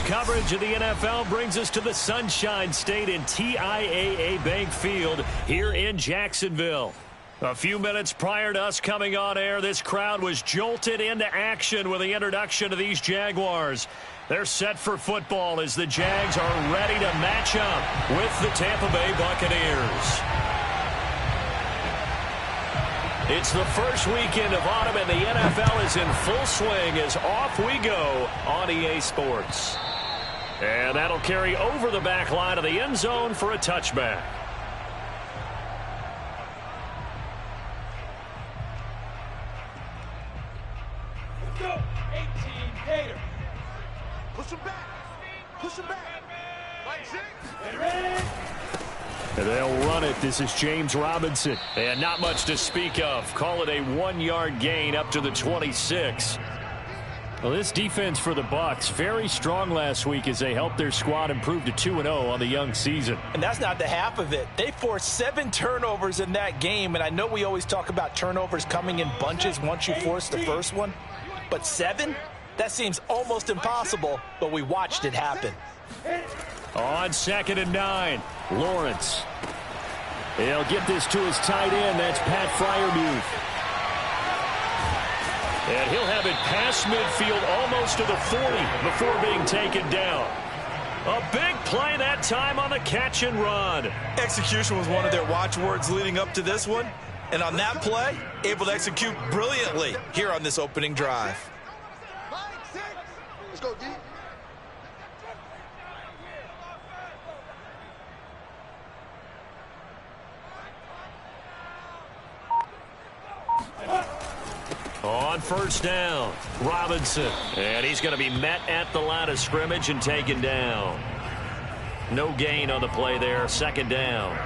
coverage of the NFL brings us to the Sunshine State in TIAA Bank Field here in Jacksonville. A few minutes prior to us coming on air, this crowd was jolted into action with the introduction of these Jaguars. They're set for football as the Jags are ready to match up with the Tampa Bay Buccaneers. It's the first weekend of autumn, and the NFL is in full swing as off we go on EA Sports. And that'll carry over the back line of the end zone for a touchback. Let's go. 18, Gator. Push him back. Push him back. Like six. Get ready. And they'll run it. This is James Robinson. And not much to speak of. Call it a 1-yard gain up to the 26. Well, this defense for the Bucs, very strong last week as they helped their squad improve to 2-0 on the young season. And that's not the half of it. They forced 7 turnovers in that game, and I know we always talk about turnovers coming in bunches once you force the first one, but 7? That seems almost impossible, but we watched it happen. On 2nd and 9, Lawrence. He'll get this to his tight end. That's Pat Freiermuth. And he'll have it past midfield almost to the 40 before being taken down. A big play that time on the catch and run. Execution was one of their watchwords leading up to this one. And on that play, able to execute brilliantly here on this opening drive. Let's go, D. On first down, Robinson. And he's going to be met at the line of scrimmage and taken down. No gain on the play there, 2nd down.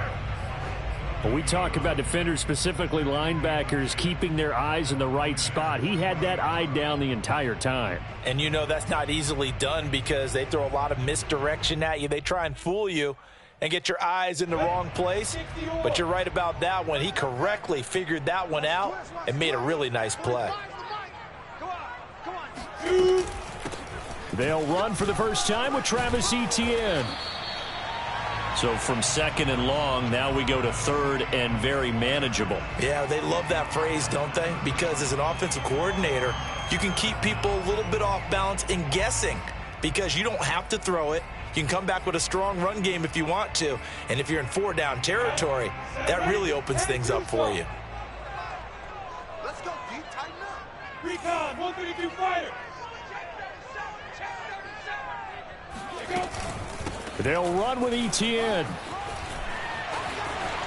Well, we talk about defenders, specifically linebackers, keeping their eyes in the right spot. He had that eye down the entire time. And you know that's not easily done because they throw a lot of misdirection at you. They try and fool you and get your eyes in the wrong place. But you're right about that one. He correctly figured that one out and made a really nice play. They'll run for the first time with Travis Etienne. So from 2nd and long, now we go to 3rd and very manageable. Yeah, they love that phrase, don't they? Because as an offensive coordinator, you can keep people a little bit off balance and guessing because you don't have to throw it. You can come back with a strong run game if you want to. And if you're in 4-down territory, that really opens things up for you. Let's go, D. Tighten up. Recon, 132 fighter. They'll run with Etienne.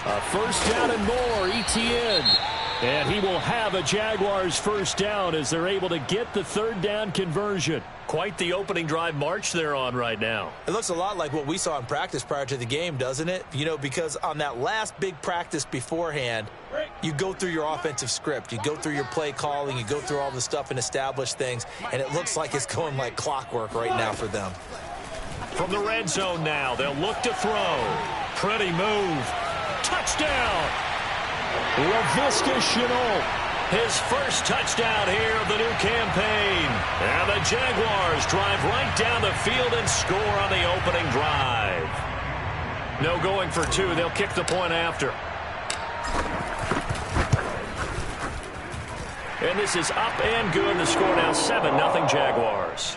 A first down and more, Etienne. And he will have a Jaguars first down as they're able to get the 3rd down conversion. Quite the opening drive march they're on right now. It looks a lot like what we saw in practice prior to the game, doesn't it? You know, because on that last big practice beforehand, you go through your offensive script. You go through your play calling. You go through all the stuff and establish things. And it looks like it's going like clockwork right now for them. From the red zone now, they'll look to throw. Pretty move. Touchdown! LaVisca Chenault, his first touchdown here of the new campaign. And the Jaguars drive right down the field and score on the opening drive. No going for 2. They'll kick the point after. And this is up and good. The score now 7-0 Jaguars.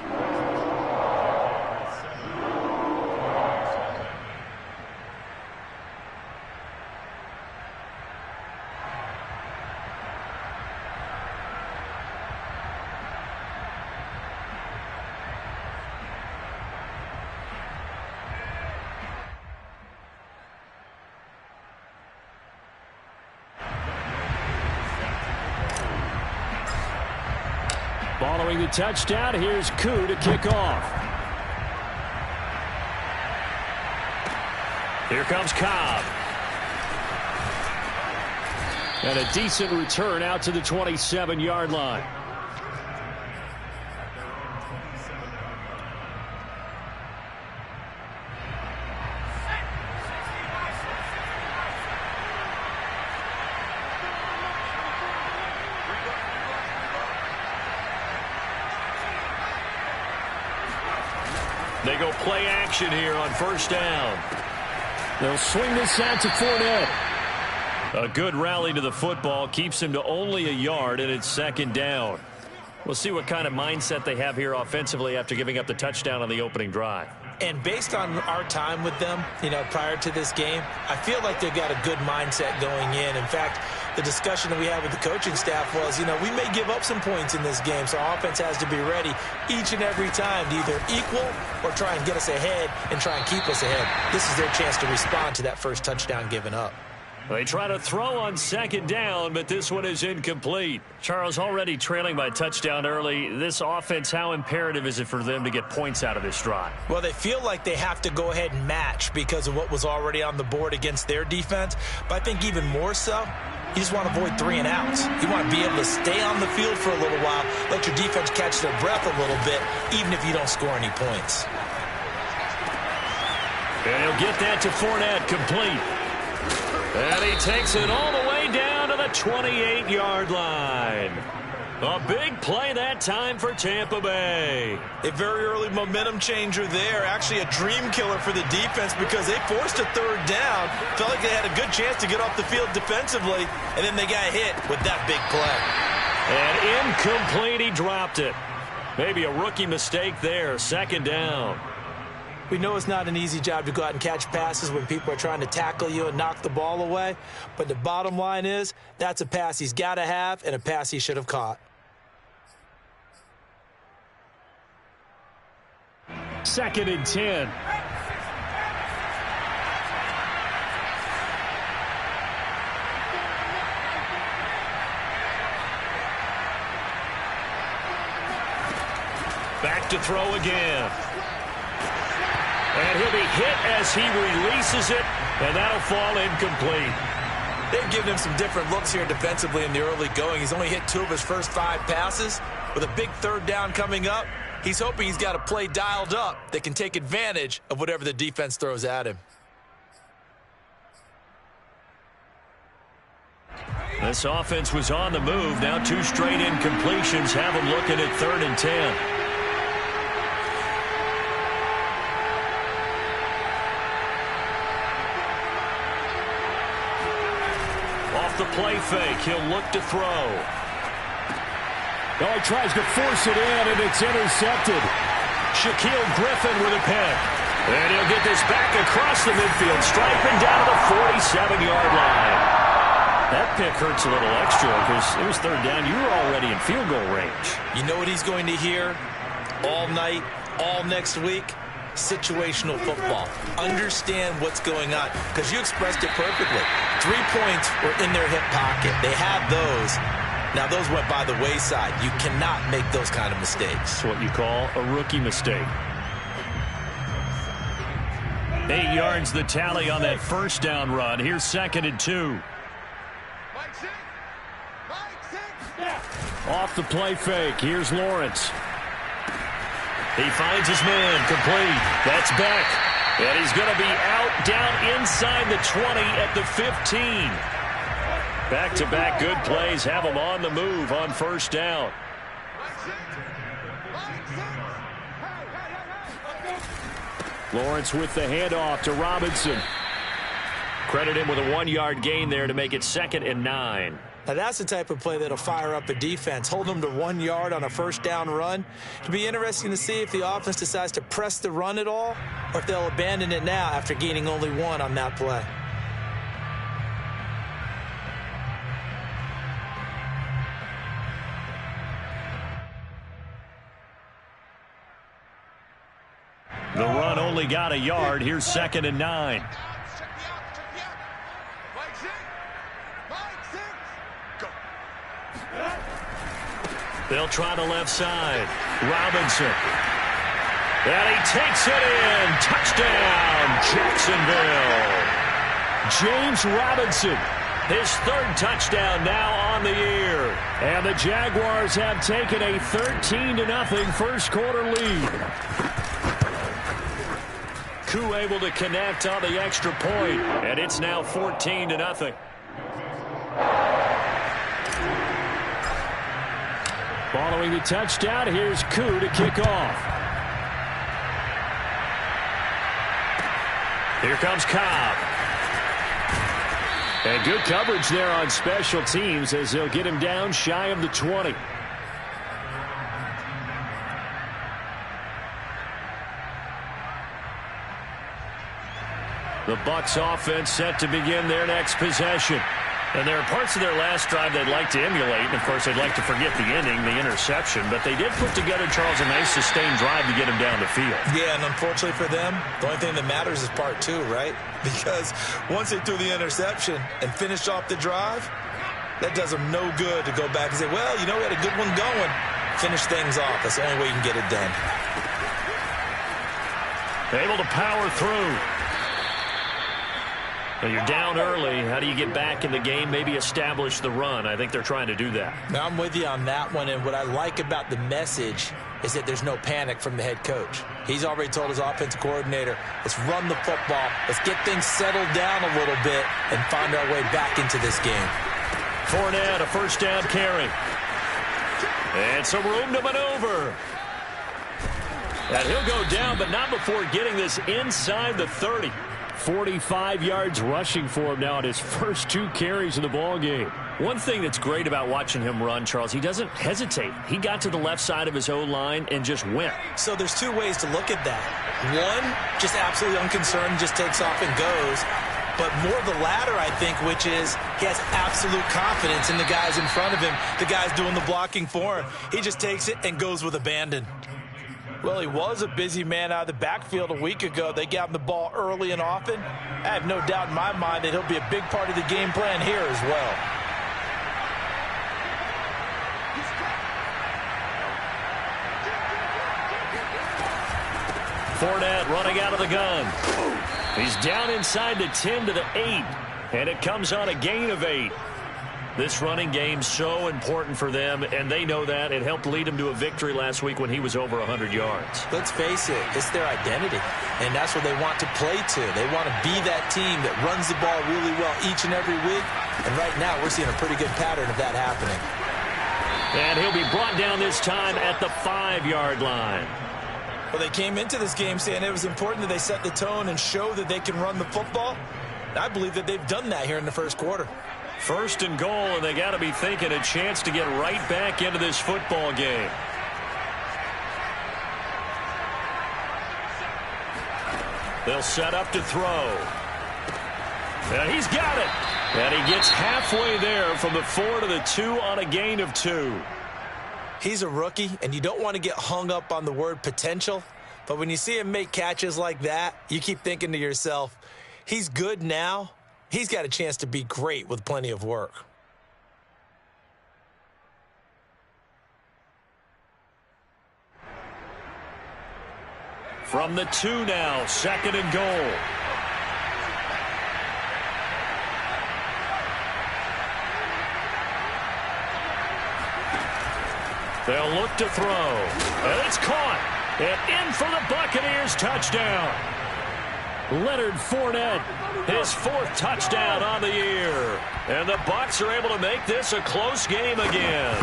Following the touchdown, here's Koo to kick off. Here comes Cobb. And a decent return out to the 27-yard line. They go play action here on first down. They'll swing this out to Fournette. A good rally to the football keeps him to only a yard, and it's second down. We'll see what kind of mindset they have here offensively after giving up the touchdown on the opening drive. And based on our time with them, prior to this game, I feel like they've got a good mindset going in. In fact, the discussion that we had with the coaching staff was, we may give up some points in this game, so our offense has to be ready each and every time to either equal or try and get us ahead and try and keep us ahead. This is their chance to respond to that first touchdown given up. They try to throw on second down, but this one is incomplete. Charles, already trailing by touchdown early. This offense, how imperative is it for them to get points out of this drive? Well, they feel like they have to go ahead and match because of what was already on the board against their defense. But I think even more so, you just want to avoid 3 and outs. You want to be able to stay on the field for a little while, let your defense catch their breath a little bit, even if you don't score any points. And he'll get that to Fournette, complete. And he takes it all the way down to the 28-yard line. A big play that time for Tampa Bay. A very early momentum changer there. Actually a dream killer for the defense because they forced a third down. Felt like they had a good chance to get off the field defensively, and then they got hit with that big play. And incomplete, he dropped it. Maybe a rookie mistake there, second down. We know it's not an easy job to go out and catch passes when people are trying to tackle you and knock the ball away. But the bottom line is, that's a pass he's got to have and a pass he should have caught. Second and 10. Back to throw again. And he'll be hit as he releases it, and that'll fall incomplete. They've given him some different looks here defensively in the early going. He's only hit 2 of his first 5 passes. With a big third down coming up, he's hoping he's got a play dialed up that can take advantage of whatever the defense throws at him. This offense was on the move. Now 2 straight incompletions have them looking at 3rd and 10. The play fake. He'll look to throw. Oh, he tries to force it in, and it's intercepted. Shaquille Griffin with a pick. And he'll get this back across the midfield stripe and down to the 47-yard line. That pick hurts a little extra because it was 3rd down. You were already in field goal range. You know what he's going to hear all night, all next week? Situational football. Understand what's going on, because you expressed it perfectly. 3 points were in their hip pocket. They had those. Now those went by the wayside. You cannot make those kind of mistakes. That's what you call a rookie mistake. 8 yards the tally on that first down run. Here's 2nd and 2. Off the play fake. Here's Lawrence. He finds his man, complete. That's Beck. And he's going to be out down inside the 20 at the 15. Back-to-back good plays have him on the move on first down. Lawrence with the handoff to Robinson. Credit him with a 1-yard gain there to make it 2nd and 9. Now that's the type of play that'll fire up a defense. Hold them to 1 yard on a first down run. It'll be interesting to see if the offense decides to press the run at all, or if they'll abandon it now after gaining only 1 on that play. The run only got a yard. Here's 2nd and 9. They'll try the left side. Robinson. And he takes it in. Touchdown, Jacksonville. James Robinson. His 3rd touchdown now on the year. And the Jaguars have taken a 13-0 first quarter lead. Koo able to connect on the extra point, and it's now 14-0. Following the touchdown, here's Koo to kick off. Here comes Cobb. And good coverage there on special teams as they'll get him down shy of the 20. The Bucs offense set to begin their next possession. And there are parts of their last drive they'd like to emulate. And, of course, they'd like to forget the inning, the interception. But they did put together, Charles, a nice sustained drive to get him down the field. Yeah, and unfortunately for them, the only thing that matters is part two, right? Because once they threw the interception and finished off the drive, that does them no good to go back and say, well, you know, we had a good one going. Finish things off. That's the only way you can get it done. Able to power through. Well, you're down early. How do you get back in the game, maybe establish the run? I think they're trying to do that. Now, I'm with you on that one, and what I like about the message is that there's no panic from the head coach. He's already told his offensive coordinator, let's run the football, let's get things settled down a little bit and find our way back into this game. Fournette, a first down carry. And some room to maneuver. And he'll go down, but not before getting this inside the 30. 45 yards rushing for him now at his first 2 carries of the ball game. One thing that's great about watching him run, Charles, he doesn't hesitate. He got to the left side of his O-line and just went. So there's 2 ways to look at that. One, just absolutely unconcerned, just takes off and goes. But more the latter, I think, which is he has absolute confidence in the guys in front of him, the guys doing the blocking for him. He just takes it and goes with abandon. Well, he was a busy man out of the backfield a week ago. They got him the ball early and often. I have no doubt in my mind that he'll be a big part of the game plan here as well. Fournette running out of the gun. He's down inside the 10 to the 8, and it comes on a gain of 8. This running game so important for them, and they know that. It helped lead them to a victory last week when he was over 100 yards. Let's face it, it's their identity, and that's what they want to play to. They want to be that team that runs the ball really well each and every week, and right now we're seeing a pretty good pattern of that happening. And he'll be brought down this time at the 5-yard line. Well, they came into this game saying it was important that they set the tone and show that they can run the football. And I believe that they've done that here in the first quarter. First and goal, and they got to be thinking a chance to get right back into this football game. They'll set up to throw. And he's got it. And he gets halfway there from the 4 to the 2 on a gain of 2. He's a rookie, and you don't want to get hung up on the word potential. But when you see him make catches like that, you keep thinking to yourself, he's good now. He's got a chance to be great with plenty of work. From the 2 now, 2nd and goal. They'll look to throw. And it's caught. And in for the Buccaneers touchdown. Leonard Fournette, his 4th touchdown on the year. And the Bucs are able to make this a close game again.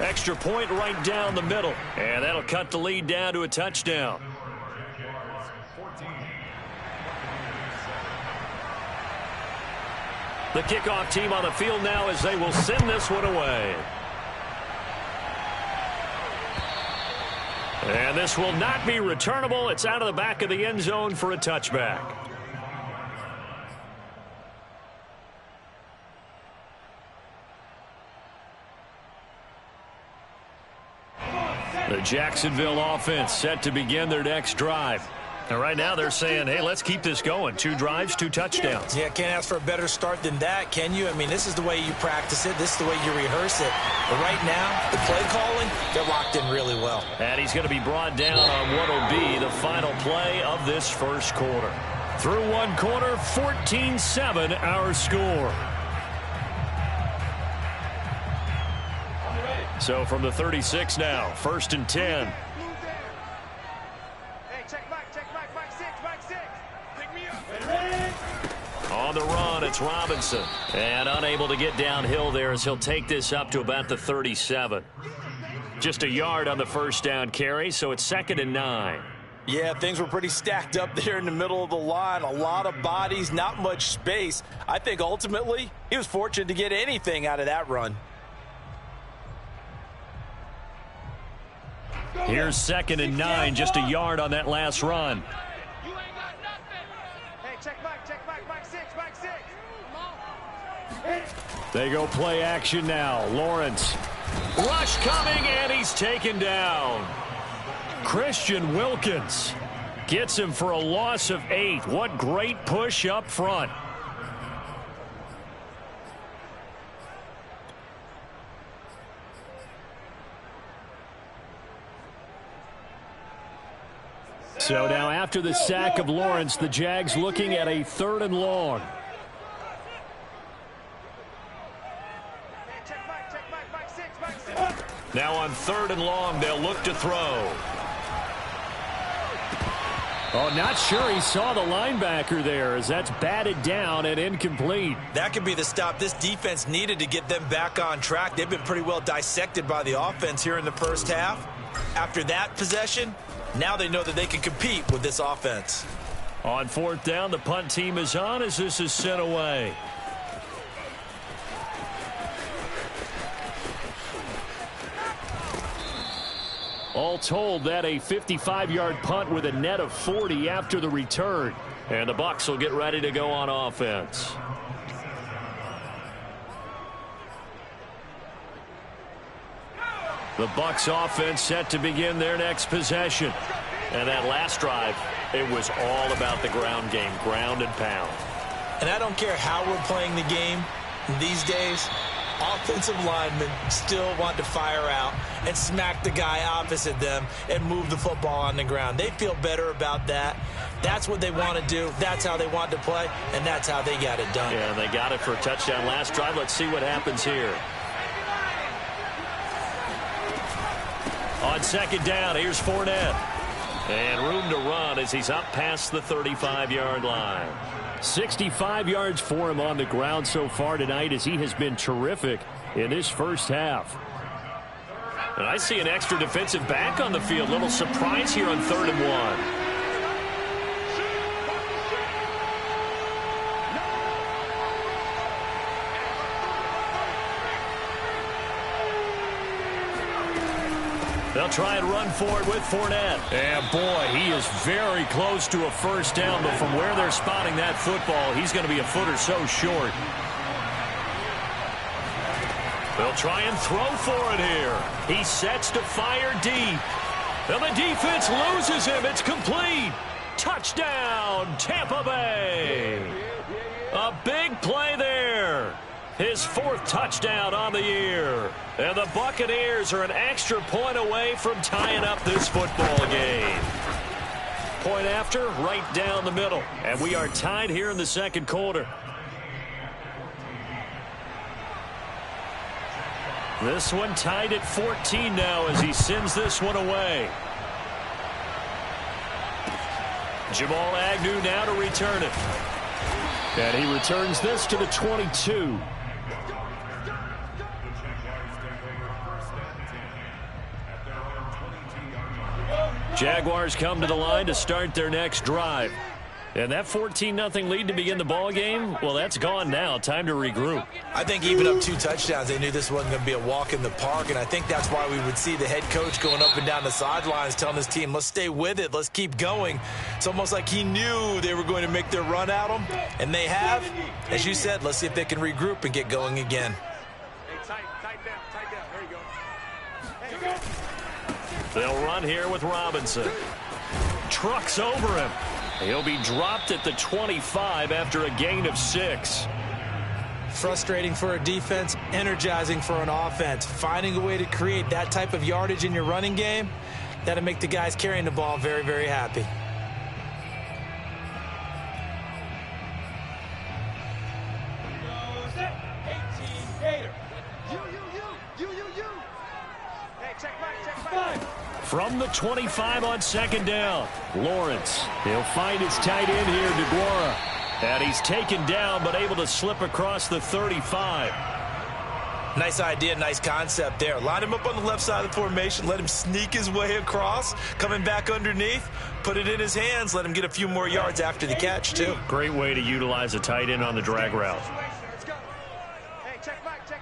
Extra point right down the middle. And that'll cut the lead down to a touchdown. The kickoff team on the field now as they will send this one away. And this will not be returnable. It's out of the back of the end zone for a touchback. The Jacksonville offense set to begin their next drive. And right now they're saying, hey, let's keep this going. 2 drives, 2 touchdowns. Yeah, can't ask for a better start than that, can you? I mean, this is the way you practice it. This is the way you rehearse it. But right now, the play calling, they're locked in really well. And he's going to be brought down on what will be the final play of this first quarter. Through 1 quarter, 14-7 our score. So from the 36 now, 1st and 10. On the run, it's Robinson. And unable to get downhill there as he'll take this up to about the 37. Just a yard on the first down carry, so it's 2nd and 9. Yeah, things were pretty stacked up there in the middle of the line. A lot of bodies, not much space. I think ultimately he was fortunate to get anything out of that run. Here's 2nd and 9, just a yard on that last run. You ain't got nothing. Hey, check Mike 6, Mike 6. Come on. They go play action now. Lawrence. Rush coming, and he's taken down. Christian Wilkins gets him for a loss of 8. What great push up front. So now after the sack of Lawrence, the Jags looking at a 3rd and long. Now on 3rd and long, they'll look to throw. Oh, not sure he saw the linebacker there as that's batted down and incomplete. That could be the stop this defense needed to get them back on track. They've been pretty well dissected by the offense here in the first half. After that possession, now they know that they can compete with this offense. On 4th down, the punt team is on as this is sent away. All told, that a 55-yard punt with a net of 40 after the return. And the Bucs will get ready to go on offense. The Bucs offense set to begin their next possession. And that last drive, it was all about the ground game, ground and pound. And I don't care how we're playing the game these days, offensive linemen still want to fire out and smack the guy opposite them and move the football on the ground. They feel better about that. That's what they want to do. That's how they want to play, and that's how they got it done. Yeah, and they got it for a touchdown last drive. Let's see what happens here. On 2nd down, here's Fournette. And room to run as he's up past the 35-yard line. 65 yards for him on the ground so far tonight as he has been terrific in this first half. And I see an extra defensive back on the field. Little surprise here on 3rd and 1. They'll try and run for it with Fournette. And boy, he is very close to a first down, but from where they're spotting that football, he's going to be a foot or so short. They'll try and throw for it here. He sets to fire deep. And the defense loses him. It's complete. Touchdown, Tampa Bay. A big play there. His 4th touchdown on the year. And the Buccaneers are an extra point away from tying up this football game. Point after, right down the middle. And we are tied here in the 2nd quarter. This one tied at 14 now as he sends this one away. Jamal Agnew now to return it. And he returns this to the 22. Jaguars come to the line to start their next drive. And that 14-0 lead to begin the ball game, well, that's gone now. Time to regroup. I think even up 2 touchdowns, they knew this wasn't going to be a walk in the park, and I think that's why we would see the head coach going up and down the sidelines telling his team, let's stay with it, let's keep going. It's almost like he knew they were going to make their run at him, and they have. As you said, let's see if they can regroup and get going again. Hey, tight down. There you go. They'll run here with Robinson. Trucks over him. He'll be dropped at the 25 after a gain of 6. Frustrating for a defense, energizing for an offense. Finding a way to create that type of yardage in your running game, that'll make the guys carrying the ball very, very happy. From the 25 on 2nd down, Lawrence. He'll find his tight end here, DeGuara. And he's taken down but able to slip across the 35. Nice idea, nice concept there. Line him up on the left side of the formation, let him sneak his way across, coming back underneath, put it in his hands, let him get a few more yards after the catch, too. Great way to utilize a tight end on the drag route. Let's go. Hey, check Mike 6.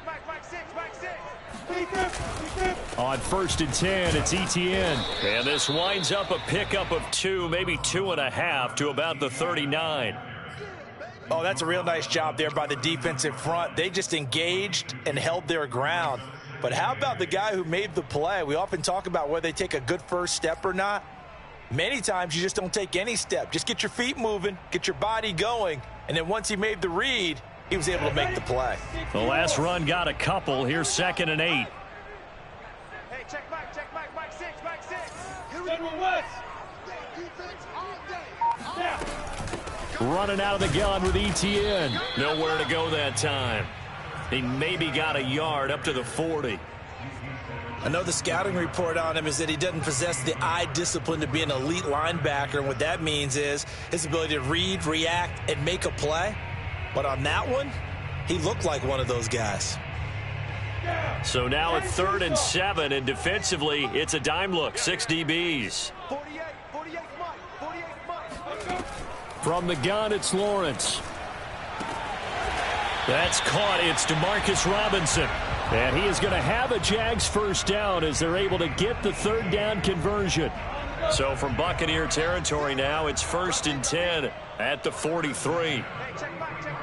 On 1st and 10, it's Etienne. And this winds up a pickup of 2, maybe 2.5 to about the 39. Oh, that's a real nice job there by the defensive front. They just engaged and held their ground. But how about the guy who made the play? We often talk about whether they take a good first step or not. Many times you just don't take any step. Just get your feet moving, get your body going, and then once he made the read, he was able to make the play. The last run got a couple. Here's 2nd and 8. Hey, check Mike 6. Here we go, West. Defense all day. Yeah. Running out of the gun with Etienne. Nowhere to go that time. He maybe got a yard up to the 40. I know the scouting report on him is that he doesn't possess the eye discipline to be an elite linebacker. And what that means is his ability to read, react, and make a play. But on that one, he looked like one of those guys. So now at 3rd and 7, and defensively, it's a dime look. 6 DBs. 48 Mike. From the gun, it's Lawrence. That's caught. It's DeMarcus Robinson. And he is going to have a Jags first down as they're able to get the 3rd down conversion. So from Buccaneer territory now, it's 1st and 10 at the 43. Hey, check Mike 6.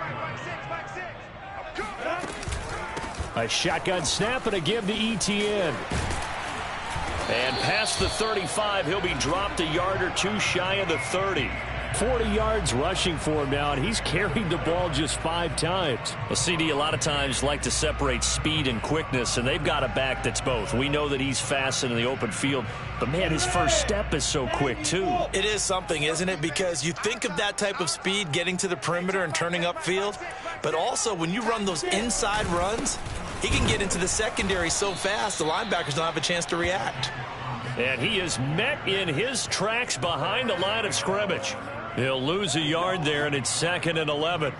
A shotgun snap and a give to Etienne. And past the 35, he'll be dropped a yard or 2 shy of the 30. 40 yards rushing for him now, and he's carried the ball just 5 times. A CD a lot of times like to separate speed and quickness, and they've got a back that's both. We know that he's fast in the open field, but, man, his first step is so quick, too. It is something, isn't it? Because you think of that type of speed getting to the perimeter and turning upfield, but also when you run those inside runs, he can get into the secondary so fast the linebackers don't have a chance to react. And he is met in his tracks behind the line of scrimmage. He'll lose a yard there, and it's 2nd and 11.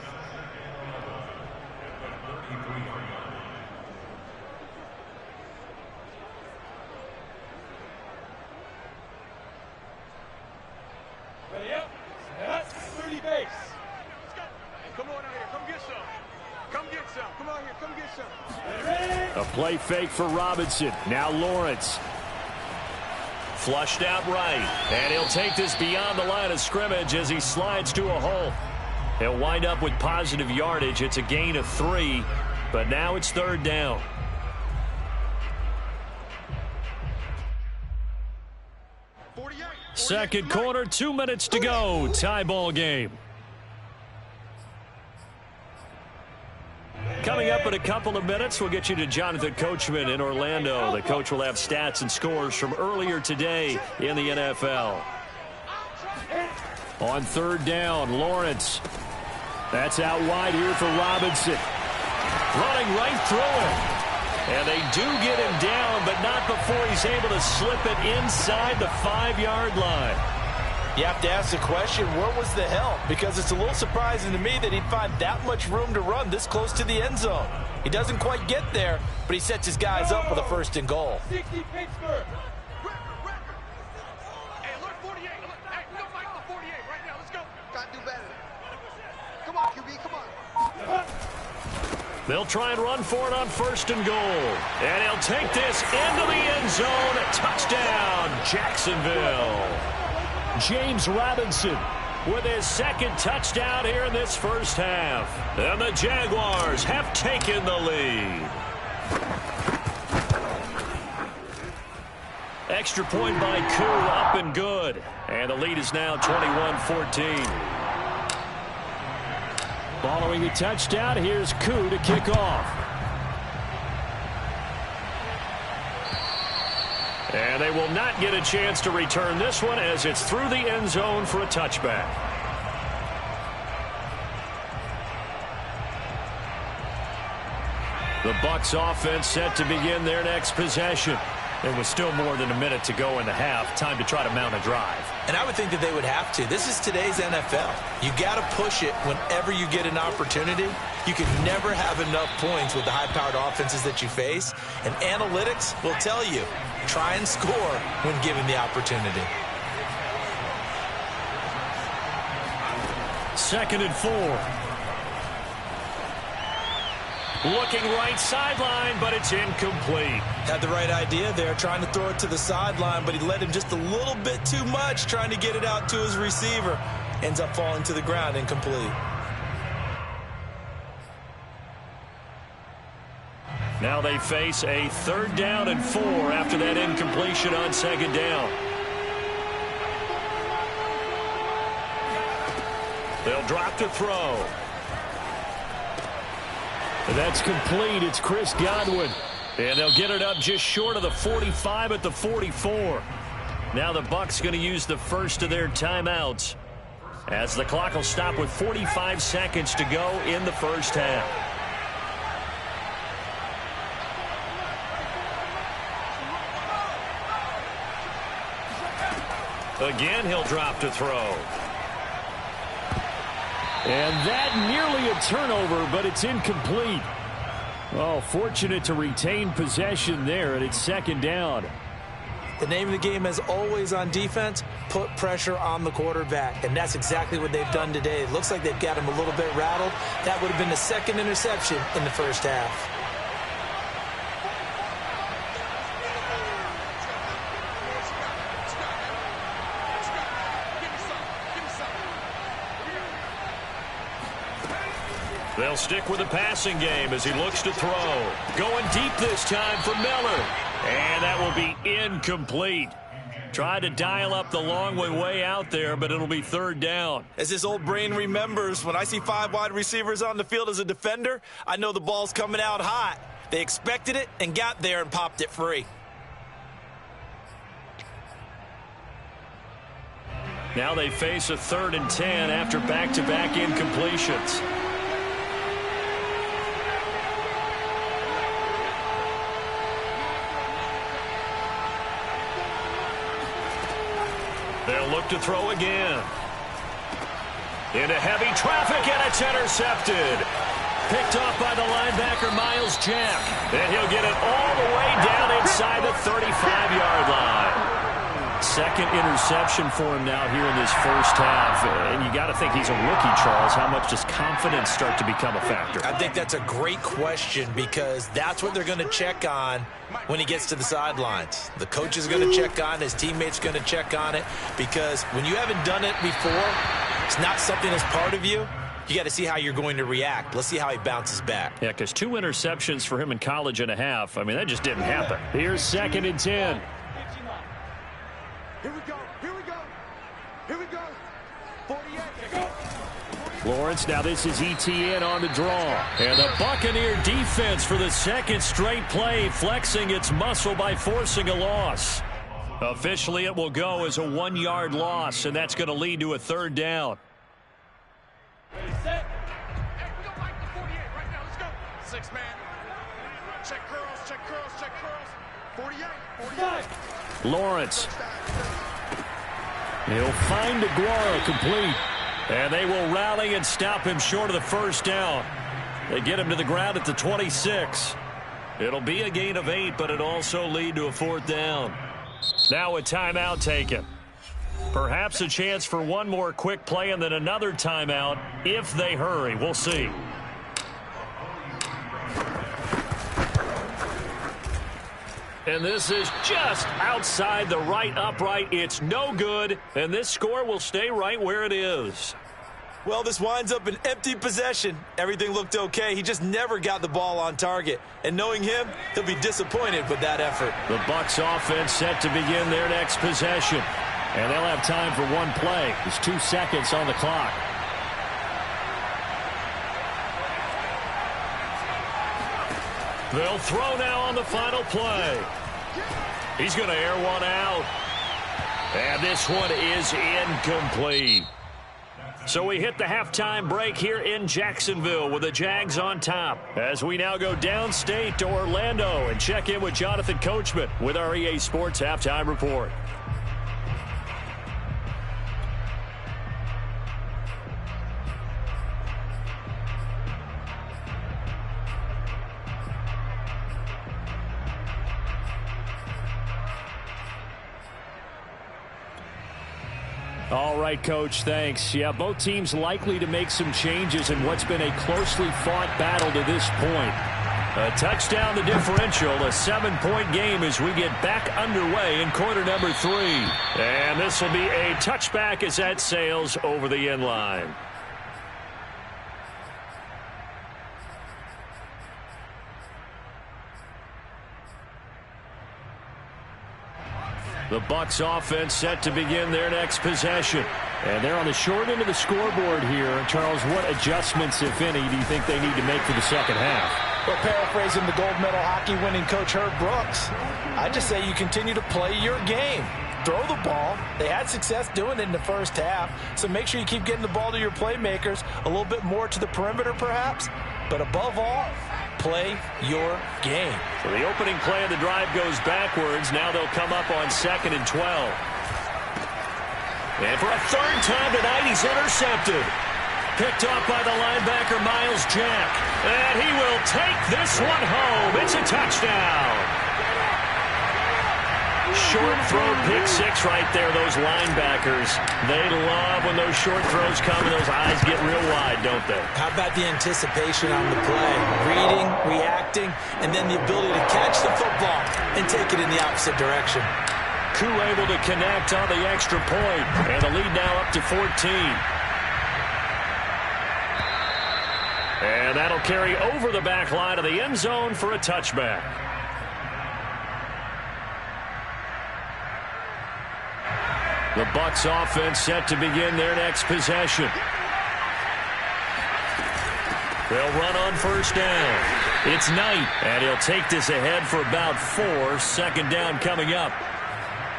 Ready up. That's 30 base. Come on out here. Come get some. Come on here. Come get some. A play fake for Robinson. Now Lawrence. Flushed out right, and he'll take this beyond the line of scrimmage as he slides to a hole. He'll wind up with positive yardage. It's a gain of 3, but now it's 3rd down. Second quarter, 2 minutes to go. Tie ball game. Coming up in a couple of minutes, we'll get you to Jonathan Coachman in Orlando. The coach will have stats and scores from earlier today in the NFL. On 3rd down, Lawrence. That's out wide here for Robinson. Running right through him. And they do get him down, but not before he's able to slip it inside the 5-yard line. You have to ask the question, where was the help? Because it's a little surprising to me that he'd find that much room to run this close to the end zone. He doesn't quite get there, but he sets his guys up for the 1st and goal. 60 Pittsburgh. Hey, look, 48. Hey, go fight the 48 right now. Let's go. Gotta do better. Come on, QB. Come on. They'll try and run for it on 1st and goal. And he'll take this into the end zone. Touchdown, Jacksonville. James Robinson with his 2nd touchdown here in this first half. And the Jaguars have taken the lead. Extra point by Koo, up and good. And the lead is now 21-14. Following the touchdown, here's Koo to kick off. And they will not get a chance to return this one as it's through the end zone for a touchback. The Bucs offense set to begin their next possession. There was still more than a minute to go in the half. Time to try to mount a drive. And I would think that they would have to. This is today's NFL. You got to push it whenever you get an opportunity. You can never have enough points with the high-powered offenses that you face, and analytics will tell you, try and score when given the opportunity. 2nd and 4. Looking right sideline, but it's incomplete. Had the right idea there, trying to throw it to the sideline, but he led him just a little bit too much, trying to get it out to his receiver. Ends up falling to the ground, incomplete. Now they face a 3rd down and 4 after that incompletion on 2nd down. They'll drop to throw. That's complete. It's Chris Godwin. And they'll get it up just short of the 45 at the 44. Now the Bucs going to use the first of their timeouts, as the clock will stop with 45 seconds to go in the first half. Again, he'll drop to throw. And that nearly a turnover, but it's incomplete. Oh, fortunate to retain possession there, and it's 2nd down. The name of the game, as always on defense, put pressure on the quarterback, and that's exactly what they've done today. It looks like they've got him a little bit rattled. That would have been the 2nd interception in the first half. They'll stick with the passing game as he looks to throw. Going deep this time for Miller. And that will be incomplete. Tried to dial up the long way out there, but it'll be 3rd down. As this old brain remembers, when I see 5 wide receivers on the field as a defender, I know the ball's coming out hot. They expected it and got there and popped it free. Now they face a 3rd and 10 after back-to-back incompletions. They'll look to throw again. Into heavy traffic, and it's intercepted. Picked off by the linebacker, Miles Jack. And he'll get it all the way down inside the 35-yard line. 2nd interception for him now here in this first half. And you got to think he's a rookie, Charles. How much does confidence start to become a factor? I think that's a great question, because that's what they're going to check on when he gets to the sidelines. The coach is going to check on, his teammates going to check on it, because when you haven't done it before, it's not something that's part of you. You got to see how you're going to react. Let's see how he bounces back. Yeah, because 2 interceptions for him in college and a half. I mean, that just didn't happen. Here's 2nd and 10. Here we go. Here we go. Here we go. 48. Lawrence, now this is ETN on the draw. And the Buccaneer defense for the 2nd straight play, flexing its muscle by forcing a loss. Officially, it will go as a 1-yard loss, and that's going to lead to a 3rd down. Ready, set. Hey, we don't like the 48 right now. Let's go. 6 man. Check curls, check curls, check curls. 48. 48. Lawrence. He'll find Aguero complete. And they will rally and stop him short of the 1st down. They get him to the ground at the 26. It'll be a gain of 8, but it'll also lead to a 4th down. Now a timeout taken. Perhaps a chance for one more quick play and then another timeout if they hurry. We'll see. And this is just outside the right upright. It's no good, and this score will stay right where it is. Well, this winds up an empty possession. Everything looked okay. He just never got the ball on target. And knowing him, he'll be disappointed with that effort. The Bucs offense set to begin their next possession. And they'll have time for one play. There's 2 seconds on the clock. They'll throw now on the final play. He's going to air one out. And this one is incomplete. So we hit the halftime break here in Jacksonville with the Jags on top. As we now go downstate to Orlando and check in with Jonathan Coachman with our EA Sports Halftime Report. All right, Coach, thanks. Yeah, both teams likely to make some changes in what's been a closely fought battle to this point. A touchdown, the differential, a 7-point game as we get back underway in quarter number 3. And this will be a touchback as that sails over the end line. The Bucs offense set to begin their next possession. And they're on the short end of the scoreboard here. Charles, what adjustments, if any, do you think they need to make for the second half? Well, paraphrasing the gold medal hockey winning coach Herb Brooks, I just say you continue to play your game. Throw the ball. They had success doing it in the first half, so make sure you keep getting the ball to your playmakers, a little bit more to the perimeter perhaps, but above all, play your game. So the opening play of the drive goes backwards. Now they'll come up on 2nd and 12. And for a third time tonight, he's intercepted. Picked off by the linebacker, Miles Jack. And he will take this one home. It's a touchdown. Short throw, pick 6 right there, those linebackers. They love when those short throws come and those eyes get real wide, don't they? How about the anticipation on the play? Reading, reacting, and then the ability to catch the football and take it in the opposite direction. Koo able to connect on the extra point, and the lead now up to 14. And that'll carry over the back line of the end zone for a touchback. The Bucs offense set to begin their next possession. They'll run on first down. It's Knight, and he'll take this ahead for about 4. 2nd down coming up.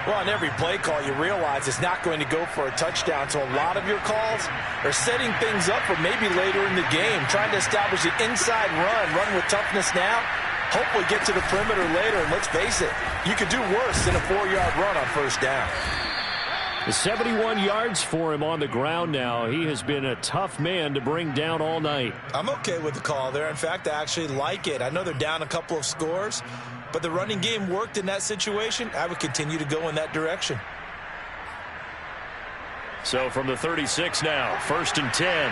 Well, on every play call, you realize it's not going to go for a touchdown, so a lot of your calls are setting things up for maybe later in the game, trying to establish the inside run with toughness now, hopefully get to the perimeter later, and let's face it, you could do worse than a 4-yard run on first down. 71 yards for him on the ground now. He has been a tough man to bring down all night. I'm okay with the call there. In fact, I actually like it. I know they're down a couple of scores, but the running game worked in that situation. I would continue to go in that direction. So from the 36 now, 1st and 10.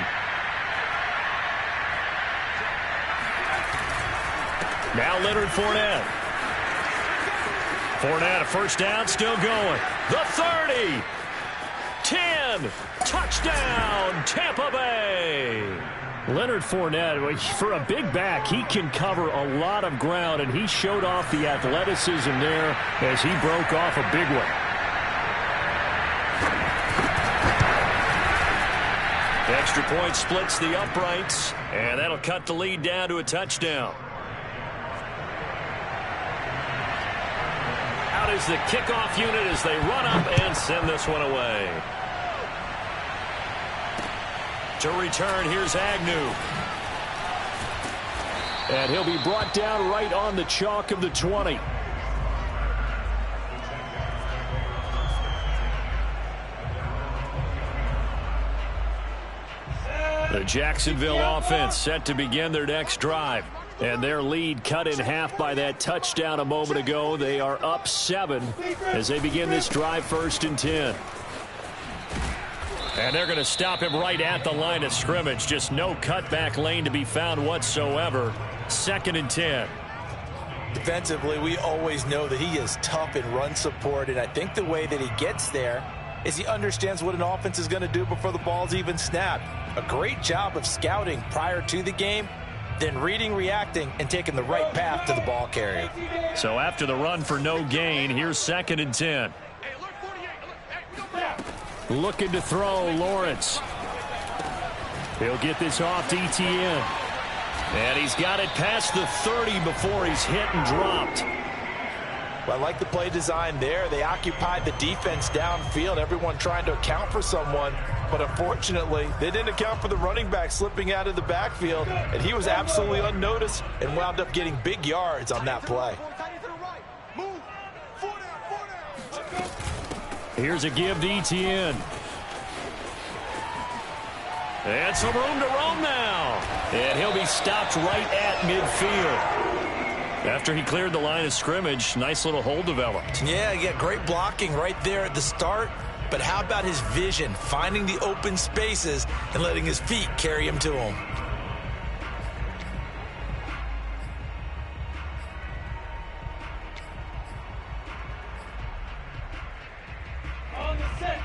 Now Leonard Fournette. Fournette, a first down, still going. The 30. 10. Touchdown, Tampa Bay. Leonard Fournette, for a big back, he can cover a lot of ground, and he showed off the athleticism there as he broke off a big one. Extra point splits the uprights, and that'll cut the lead down to a touchdown. Out is the kickoff unit as they run up and send this one away. To return, here's Agnew. And he'll be brought down right on the chalk of the 20. The Jacksonville offense set to begin their next drive. And their lead cut in half by that touchdown a moment ago. They are up 7 as they begin this drive, 1st and 10. And they're going to stop him right at the line of scrimmage. Just no cutback lane to be found whatsoever. 2nd and 10. Defensively, we always know that he is tough in run support, and I think the way that he gets there is he understands what an offense is going to do before the ball's even snapped. A great job of scouting prior to the game, then reading, reacting, and taking the right path to the ball carrier. So after the run for no gain, here's 2nd and 10. Looking to throw, Lawrence. He'll get this off to Etienne. And he's got it past the 30 before he's hit and dropped. Well, I like the play design there. They occupied the defense downfield, everyone trying to account for someone. But unfortunately, they didn't account for the running back slipping out of the backfield, and he was absolutely unnoticed and wound up getting big yards on that play. Here's a give to Etienne. And some room to roam now. And he'll be stopped right at midfield. After he cleared the line of scrimmage, nice little hole developed. Yeah, great blocking right there at the start. but how about his vision, finding the open spaces and letting his feet carry him to them? On the set.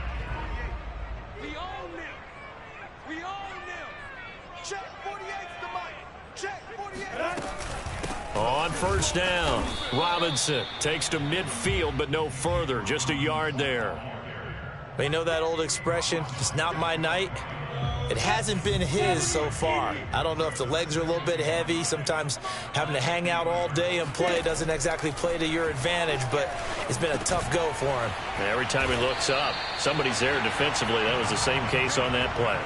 We own them. We own them. Check 48's the mic. Check 48. On first down, Robinson takes to midfield, but no further. Just a yard there. You know that old expression, it's not my night? It hasn't been his so far. I don't know if the legs are a little bit heavy. Sometimes having to hang out all day and play doesn't exactly play to your advantage, but it's been a tough go for him. Every time he looks up, somebody's there defensively. That was the same case on that play.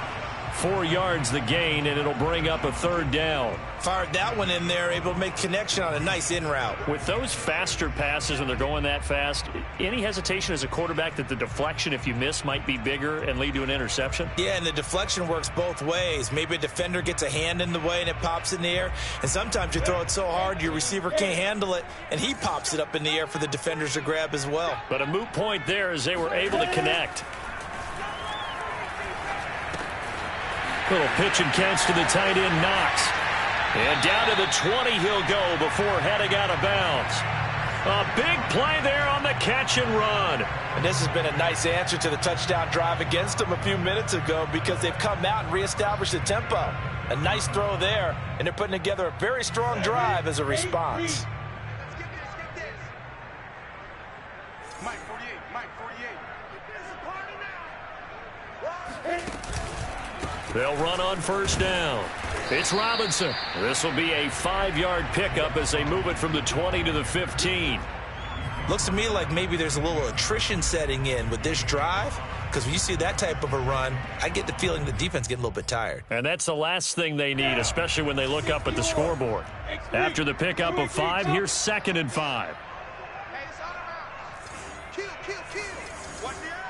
4 yards the gain, and it'll bring up a third down. Fired that one in there, able to make connection on a nice in route. With those faster passes when they're going that fast, any hesitation as a quarterback that the deflection, if you miss, might be bigger and lead to an interception? Yeah, and the deflection works both ways. Maybe a defender gets a hand in the way and it pops in the air, and sometimes you throw it so hard your receiver can't handle it, and he pops it up in the air for the defenders to grab as well. But a moot point there as they were able to connect. Little pitch and catch to the tight end, Knox. And down to the 20 he'll go before heading out of bounds. A big play there on the catch and run. And this has been a nice answer to the touchdown drive against them a few minutes ago because they've come out and reestablished the tempo. A nice throw there, and they're putting together a very strong drive as a response. Let's get this. Mike 48, Mike 48. It's a party now. They'll run on first down. It's Robinson. This will be a 5-yard pickup as they move it from the 20 to the 15. Looks to me like maybe there's a little attrition setting in with this drive, because when you see that type of a run, I get the feeling the defense getting a little bit tired. And that's the last thing they need, especially when they look up at the scoreboard. After the pickup of 5, here's 2nd and 5. Hey, it's out of bounds. Kill. Watch the eye.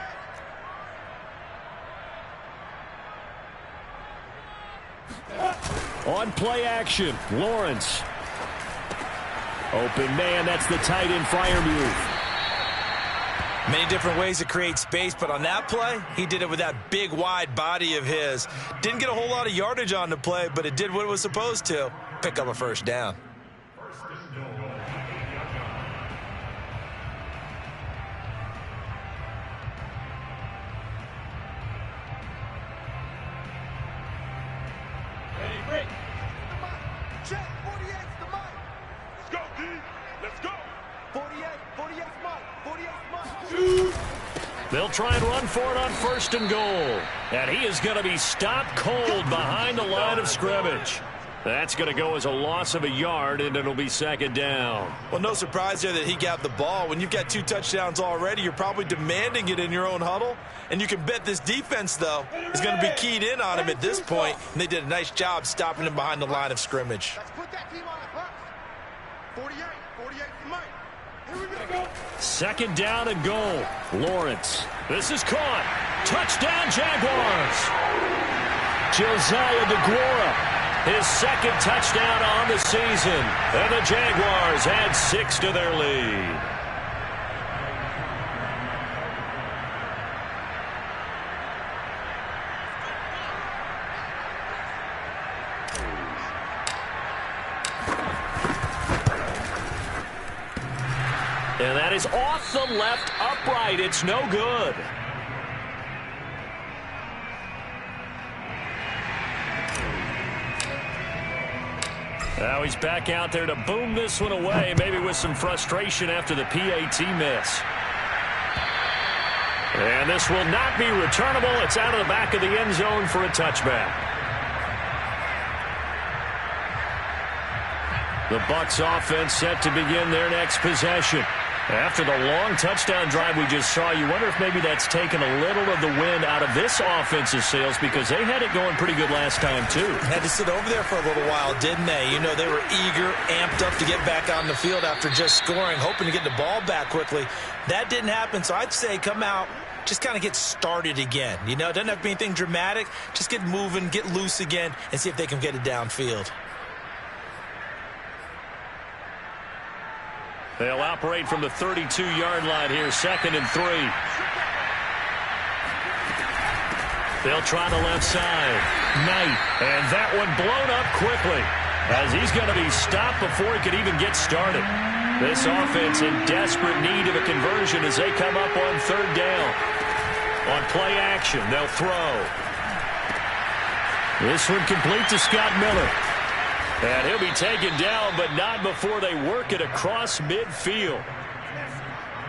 On play action, Lawrence. Open man, that's the tight end flyer move. Many different ways to create space, but on that play, he did it with that big, wide body of his. Didn't get a whole lot of yardage on the play, but it did what it was supposed to. Pick up a first down. Check 48's the mic. Let's go, D. Let's go. 48's Mike. They'll try and run for it on 1st and goal. And he is going to be stopped cold behind the line of scrimmage. That's going to go as a loss of a yard, and it'll be 2nd down. Well, no surprise there that he got the ball. When you've got 2 touchdowns already, you're probably demanding it in your own huddle. And you can bet this defense, though, is going to be keyed in on him at this point. And they did a nice job stopping him behind the line of scrimmage. Let's put that team on the box. 48's the mic. Here we go. 2nd down and goal. Lawrence. This is caught. Touchdown, Jaguars. Josiah DeGuara. His 2nd touchdown on the season. And the Jaguars add 6 to their lead. And that is off the left upright. It's no good. Now he's back out there to boom this one away, maybe with some frustration after the PAT miss. And this will not be returnable. It's out of the back of the end zone for a touchback. The Bucs offense set to begin their next possession. After the long touchdown drive we just saw, you wonder if maybe that's taken a little of the wind out of this offense's sails, because they had it going pretty good last time, too. Had to sit over there for a little while, didn't they? You know, they were eager, amped up to get back on the field after just scoring, hoping to get the ball back quickly. That didn't happen, so I'd say come out, just kind of get started again. You know, it doesn't have to be anything dramatic. Just get moving, get loose again, and see if they can get it downfield. They'll operate from the 32-yard line here, 2nd and 3. They'll try the left side. Knight. And that one blown up quickly as he's going to be stopped before he could even get started. This offense in desperate need of a conversion as they come up on third down. On play action, they'll throw. This one complete to Scott Miller. And he'll be taken down, but not before they work it across midfield.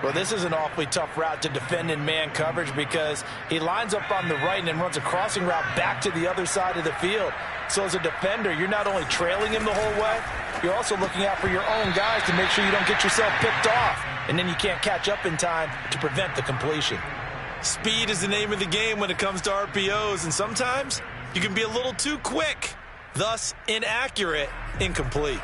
Well, this is an awfully tough route to defend in man coverage because he lines up on the right and then runs a crossing route back to the other side of the field. So as a defender, you're not only trailing him the whole way, you're also looking out for your own guys to make sure you don't get yourself picked off. And then you can't catch up in time to prevent the completion. Speed is the name of the game when it comes to RPOs, and sometimes you can be a little too quick, thus inaccurate, incomplete.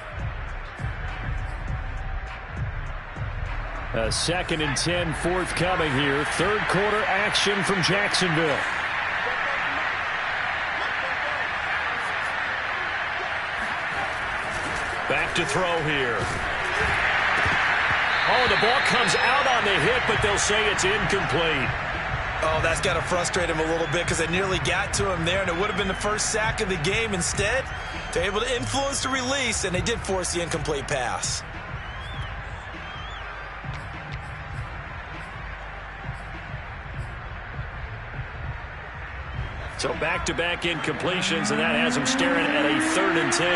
A 2nd and 10 forthcoming here. Third quarter action from Jacksonville. Back to throw here. Oh, the ball comes out on the hit, but they'll say it's incomplete. Oh, that's got to frustrate him a little bit because they nearly got to him there, and it would have been the first sack of the game. Instead, they're able to influence the release, and they did force the incomplete pass. So back-to-back incompletions, and that has them staring at a 3rd and 10.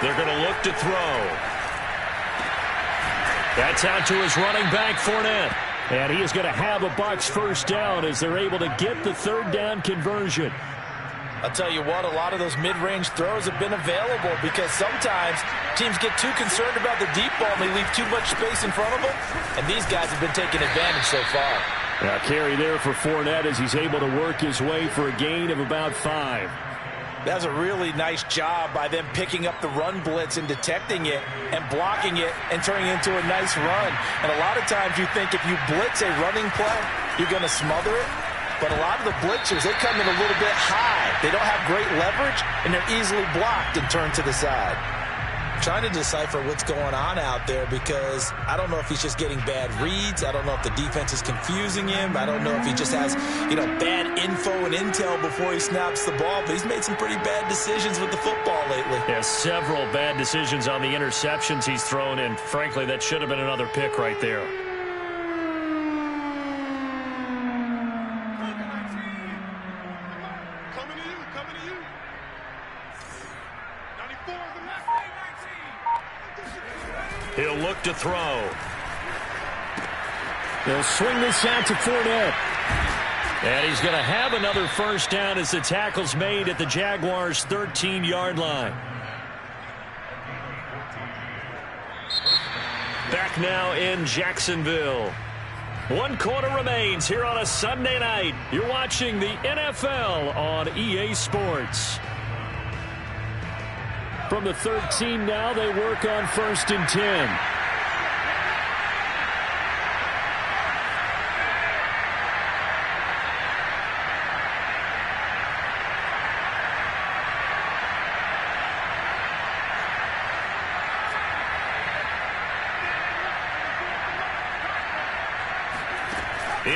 They're going to look to throw. That's out to his running back, Fournette. And he is going to have a Bucs first down as they're able to get the third down conversion. I'll tell you what, a lot of those mid-range throws have been available because sometimes teams get too concerned about the deep ball and they leave too much space in front of them. And these guys have been taking advantage so far. Now carry there for Fournette as he's able to work his way for a gain of about 5. That's a really nice job by them picking up the run blitz and detecting it and blocking it and turning it into a nice run. And a lot of times you think if you blitz a running play, you're going to smother it. But a lot of the blitzers, they come in a little bit high. They don't have great leverage, and they're easily blocked and turned to the side. Trying to decipher what's going on out there because I don't know if he's just getting bad reads. I don't know if the defense is confusing him. I don't know if he just has, bad info and intel before he snaps the ball. But he's made some pretty bad decisions with the football lately. Yeah, several bad decisions on the interceptions he's thrown, and frankly, that should have been another pick right there. He'll look to throw. They'll swing this out to Fournette. And he's going to have another first down as the tackle's made at the Jaguars' 13-yard line. Back now in Jacksonville. 1 quarter remains here on a Sunday night. You're watching the NFL on EA Sports. From the 13 now, they work on 1st and 10.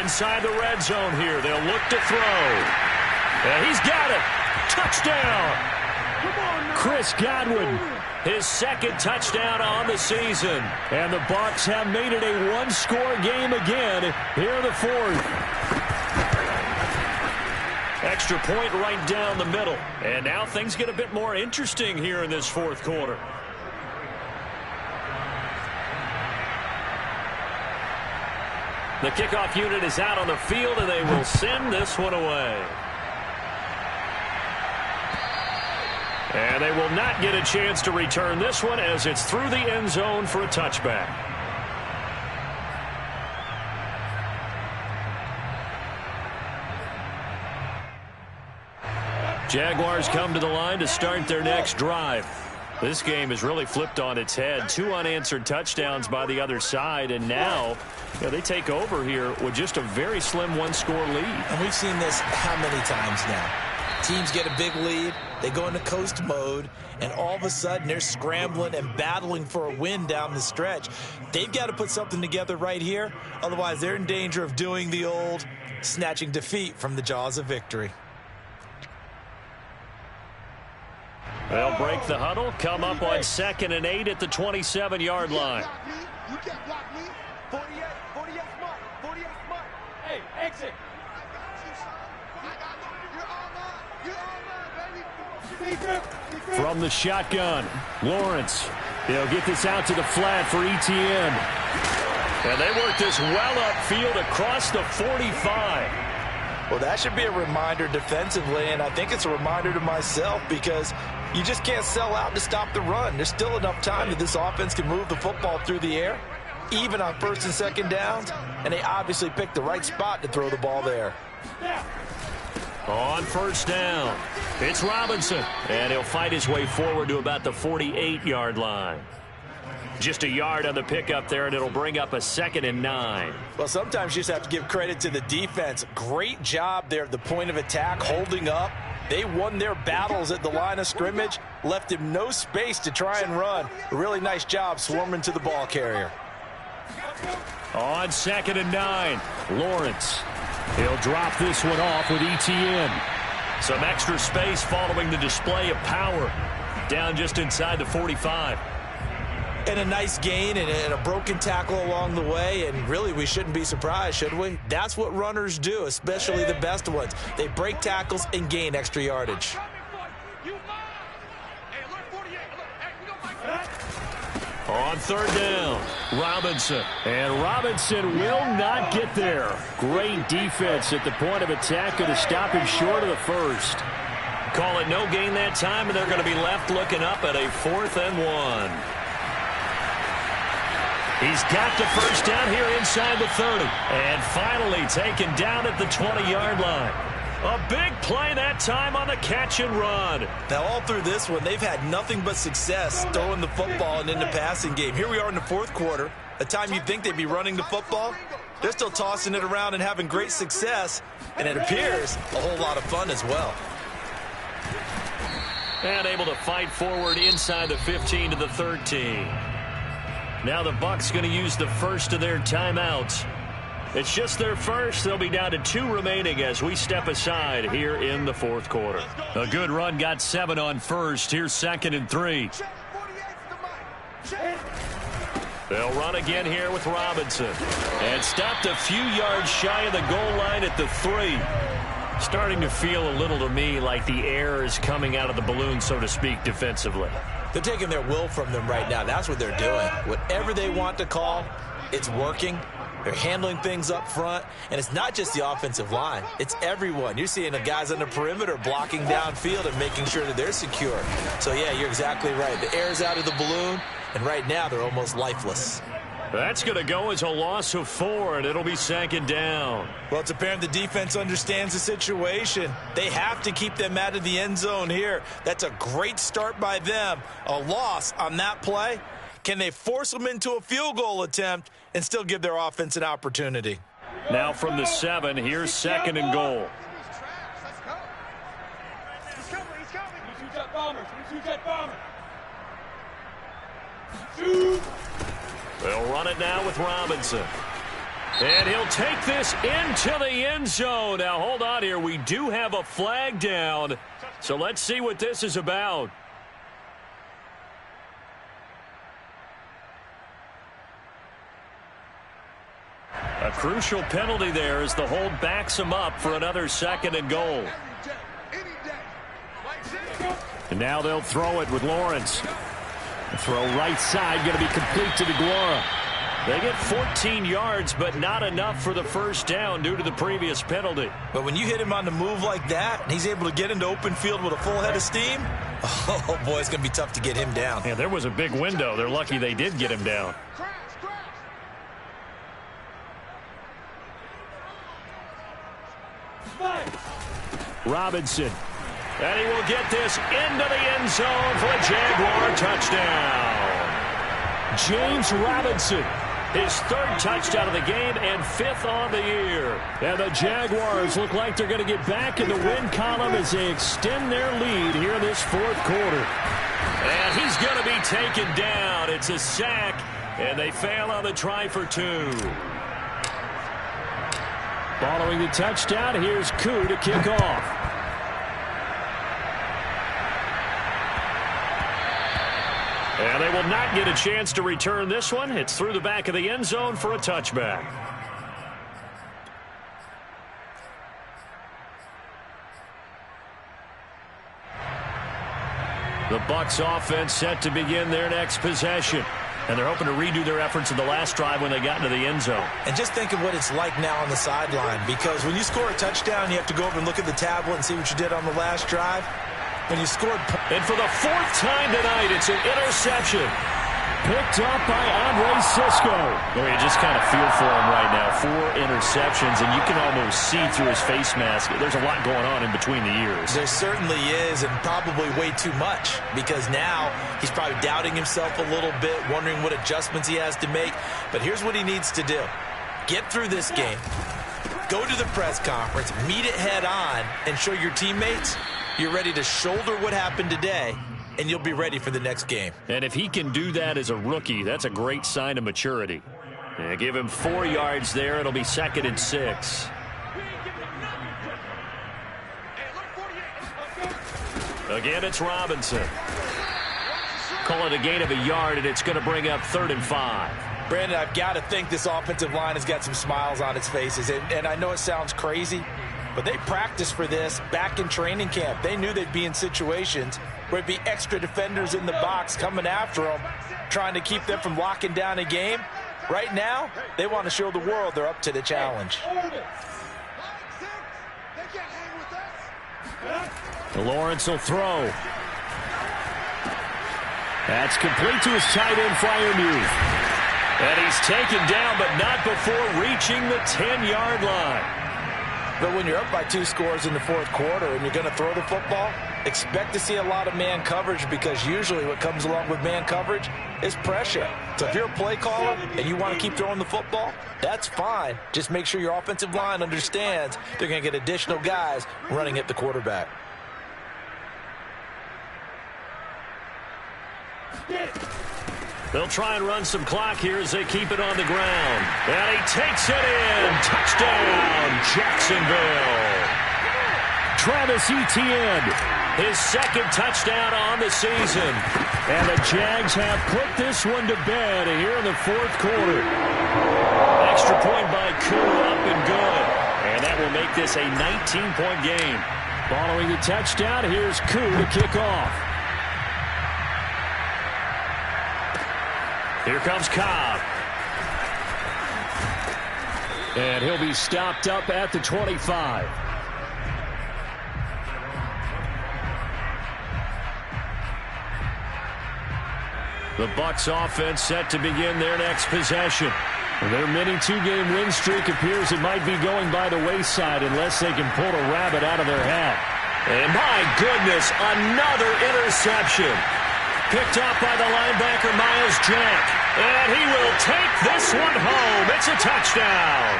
Inside the red zone here, they'll look to throw. And he's got it. Touchdown. Chris Godwin, his 2nd touchdown on the season. And the Bucs have made it a one-score game again here in the 4th. Extra point right down the middle. And now things get a bit more interesting here in this 4th quarter. The kickoff unit is out on the field, and they will send this one away. And they will not get a chance to return this one as it's through the end zone for a touchback. Jaguars come to the line to start their next drive. This game is really flipped on its head. 2 unanswered touchdowns by the other side, and now they take over here with just a very slim one-score lead. And we've seen this how many times now? Teams get a big lead, they go into coast mode, and all of a sudden they're scrambling and battling for a win down the stretch. They've got to put something together right here, otherwise they're in danger of doing the old snatching defeat from the jaws of victory. They'll break the huddle, come up on 2nd and 8 at the 27-yard line. You can't block me. 48 smart. 48 smart. Hey, exit. From the shotgun, Lawrence. He'll get this out to the flat for Etienne. And they work this well upfield across the 45. Well, that should be a reminder defensively, and I think it's a reminder to myself because you just can't sell out to stop the run. There's still enough time that this offense can move the football through the air, even on 1st and 2nd downs, and they obviously picked the right spot to throw the ball there. On 1st down, it's Robinson, and he'll fight his way forward to about the 48-yard line. Just a yard on the pickup there, and it'll bring up a 2nd and 9. Well, sometimes you just have to give credit to the defense. Great job there at the point of attack, holding up. They won their battles at the line of scrimmage, left him no space to try and run. A really nice job swarming to the ball carrier. On 2nd and 9, Lawrence. He'll drop this one off with Etienne. Some extra space following the display of power. Down just inside the 45. And a nice gain and a broken tackle along the way, and really we shouldn't be surprised, should we? That's what runners do, especially the best ones. They break tackles and gain extra yardage. On 3rd down, Robinson. And Robinson will not get there. Great defense at the point of attack, going to stop him short of the 1st. Call it no gain that time, and they're going to be left looking up at a 4th and 1. He's got the 1st down here inside the 30. And finally taken down at the 20-yard line. A big play that time on the catch and run. Now, all through this one, they've had nothing but success throwing the football and in the passing game. Here we are in the 4th quarter. A time you'd think they'd be running the football. They're still tossing it around and having great success. And it appears a whole lot of fun as well. And able to fight forward inside the 15 to the 13. Now the Bucs going to use the first of their timeouts. It's just their first. They'll be down to 2 remaining as we step aside here in the 4th quarter. A good run got 7 on 1st. Here's 2nd and 3. They'll run again here with Robinson. And stopped a few yards shy of the goal line at the 3. Starting to feel a little to me like the air is coming out of the balloon, so to speak, defensively. They're taking their will from them right now. That's what they're doing. Whatever they want to call, it's working. They're handling things up front. And it's not just the offensive line. It's everyone. You're seeing the guys on the perimeter blocking downfield and making sure that they're secure. So, yeah, you're exactly right. The air's out of the balloon, and right now they're almost lifeless. That's going to go as a loss of 4, and it'll be 2nd down. Well, it's apparent the defense understands the situation. They have to keep them out of the end zone here. That's a great start by them. A loss on that play. Can they force them into a field goal attempt and still give their offense an opportunity? Now from the 7, here's 2nd and goal. They'll run it now with Robinson. And he'll take this into the end zone. Now, hold on here. We do have a flag down. So let's see what this is about. A crucial penalty there as the hold backs him up for another 2nd and goal. And now they'll throw it with Lawrence. The throw right side going to be complete to DeGuara. They get 14 yards, but not enough for the 1st down due to the previous penalty. But when you hit him on the move like that, and he's able to get into open field with a full head of steam, oh, boy, it's going to be tough to get him down. Yeah, there was a big window. They're lucky they did get him down. Robinson. And he will get this into the end zone for a Jaguar touchdown. James Robinson, his 3rd touchdown of the game and 5th on the year. And the Jaguars look like they're going to get back in the win column as they extend their lead here in this 4th quarter. And he's going to be taken down. It's a sack, and they fail on the try for 2. Following the touchdown, here's Koo to kick off. And they will not get a chance to return this one. It's through the back of the end zone for a touchback. The Bucs offense set to begin their next possession. And they're hoping to redo their efforts in the last drive when they got into the end zone. And just think of what it's like now on the sideline, because when you score a touchdown, you have to go over and look at the tablet and see what you did on the last drive. When you scored... And for the fourth time tonight, it's an interception. Picked up by Andre Cisco. Well, you just kind of feel for him right now. 4 interceptions, and you can almost see through his face mask. There's a lot going on in between the ears. There certainly is, and probably way too much, because now he's probably doubting himself a little bit, wondering what adjustments he has to make. But here's what he needs to do. Get through this game. Go to the press conference, meet it head on, and show your teammates you're ready to shoulder what happened today, and you'll be ready for the next game. And if he can do that as a rookie, that's a great sign of maturity. And give him 4 yards there. It'll be 2nd and 6. Again, it's Robinson. Call it a gain of a yard, and it's going to bring up 3rd and 5. Brandon, I've got to think this offensive line has got some smiles on its faces. And I know it sounds crazy, but they practiced for this back in training camp. They knew they'd be in situations where it'd be extra defenders in the box coming after them, trying to keep them from locking down a game. Right now, they want to show the world they're up to the challenge. Lawrence will throw. That's complete to his tight end, Freiermuth. And he's taken down, but not before reaching the 10-yard line. But when you're up by 2 scores in the 4th quarter and you're going to throw the football, expect to see a lot of man coverage, because usually what comes along with man coverage is pressure. So if you're a play caller and you want to keep throwing the football, that's fine. Just make sure your offensive line understands they're going to get additional guys running at the quarterback. They'll try and run some clock here as they keep it on the ground. And he takes it in. Touchdown, Jacksonville. Travis Etienne, his 2nd touchdown on the season. And the Jags have put this one to bed here in the 4th quarter. Extra point by Koo, up and good. And that will make this a 19-point game. Following the touchdown, here's Koo to kick off. Here comes Cobb. And he'll be stopped up at the 25. The Bucs offense set to begin their next possession. Their mini 2-game win streak appears it might be going by the wayside unless they can pull a rabbit out of their hat. And my goodness, another interception. Picked up by the linebacker, Miles Jack. And he will take this one home. It's a touchdown.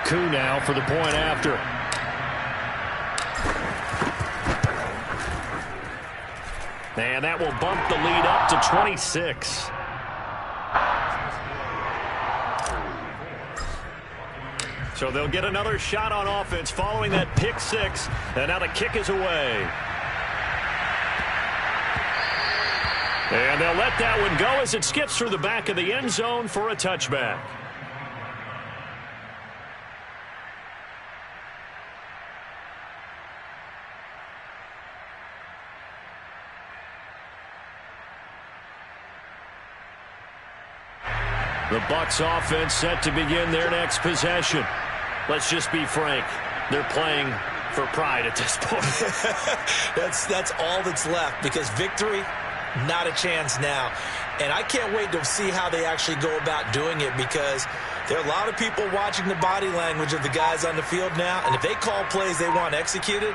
Koo now for the point after. And that will bump the lead up to 26. So they'll get another shot on offense following that pick 6. And now the kick is away. And they'll let that one go as it skips through the back of the end zone for a touchback. The Bucs offense set to begin their next possession. Let's just be frank. They're playing for pride at this point. That's all that's left, because victory, not a chance now. And I can't wait to see how they actually go about doing it, because there are a lot of people watching the body language of the guys on the field now. And if they call plays they want executed,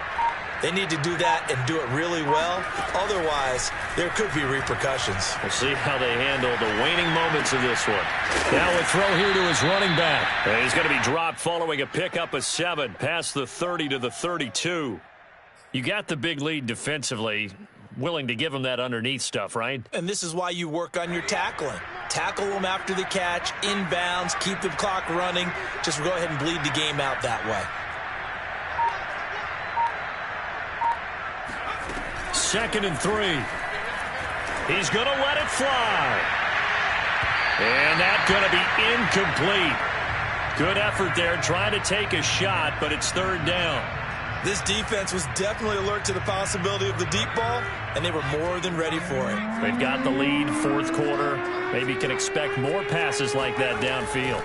they need to do that and do it really well. Otherwise, there could be repercussions. We'll see how they handle the waning moments of this one. Now a throw here to his running back. And he's going to be dropped following a pickup of 7 past the 30 to the 32. You got the big lead defensively. willing to give him that underneath stuff, right? And this is why you work on your tackling. Tackle them after the catch, inbounds, keep the clock running. Just go ahead and bleed the game out that way. 2nd and 3. He's going to let it fly. And that's going to be incomplete. Good effort there trying to take a shot, but it's 3rd down. This defense was definitely alert to the possibility of the deep ball, and they were more than ready for it. They've got the lead, 4th quarter. Maybe can expect more passes like that downfield.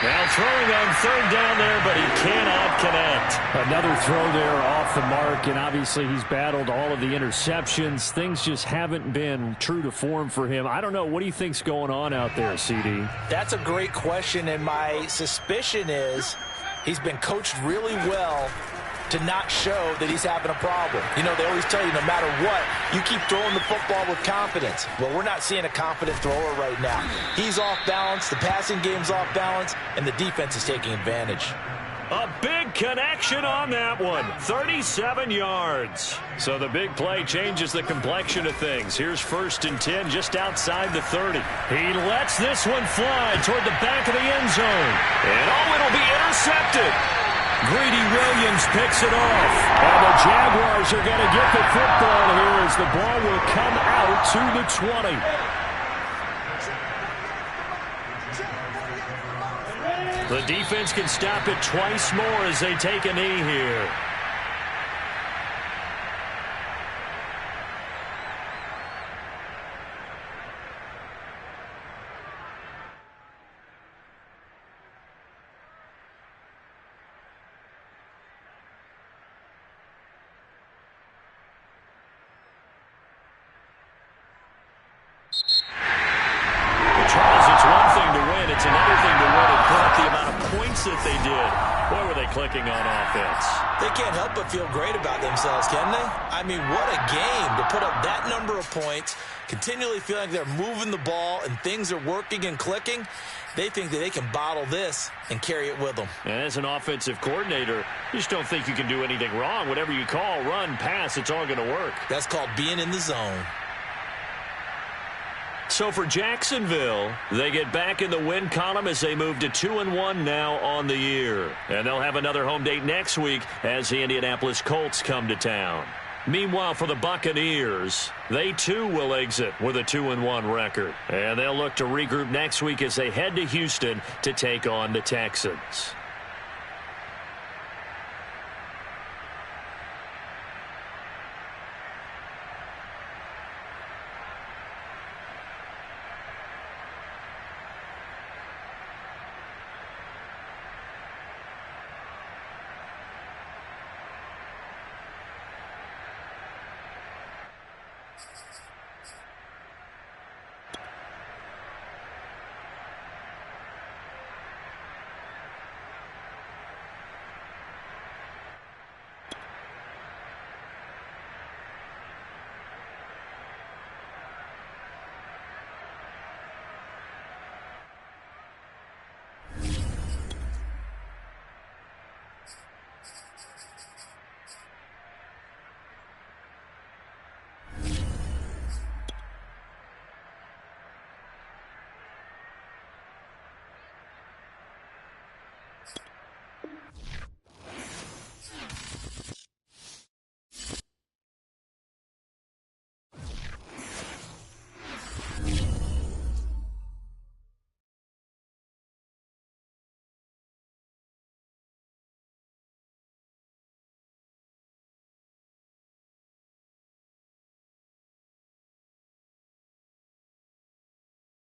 Now throwing on 3rd down there, but he cannot connect. Another throw there off the mark, and obviously he's battled all of the interceptions. Things just haven't been true to form for him. I don't know. What do you think's going on out there, CD? That's a great question, and my suspicion is he's been coached really well to not show that he's having a problem. You know, they always tell you no matter what, you keep throwing the football with confidence. Well, we're not seeing a confident thrower right now. He's off balance, the passing game's off balance, and the defense is taking advantage. A big connection on that one. 37 yards. So the big play changes the complexion of things. Here's 1st and 10 just outside the 30. He lets this one fly toward the back of the end zone. And it'll be intercepted. Greedy Williams picks it off. And the Jaguars are going to get the football here as the ball will come out to the 20. The defense can stop it twice more as they take a knee here. Charles, it's one thing to win. It's another thing to win and put up the amount of points that they did. Boy, were they clicking on offense. They can't help but feel great about themselves, can they? I mean, what a game to put up that number of points, continually feeling like they're moving the ball and things are working and clicking. They think that they can bottle this and carry it with them. And as an offensive coordinator, you just don't think you can do anything wrong. Whatever you call, run, pass, it's all going to work. That's called being in the zone. So for Jacksonville, they get back in the win column as they move to 2-1 now on the year. And they'll have another home date next week as the Indianapolis Colts come to town. Meanwhile, for the Buccaneers, they too will exit with a 2-1 record. And they'll look to regroup next week as they head to Houston to take on the Texans.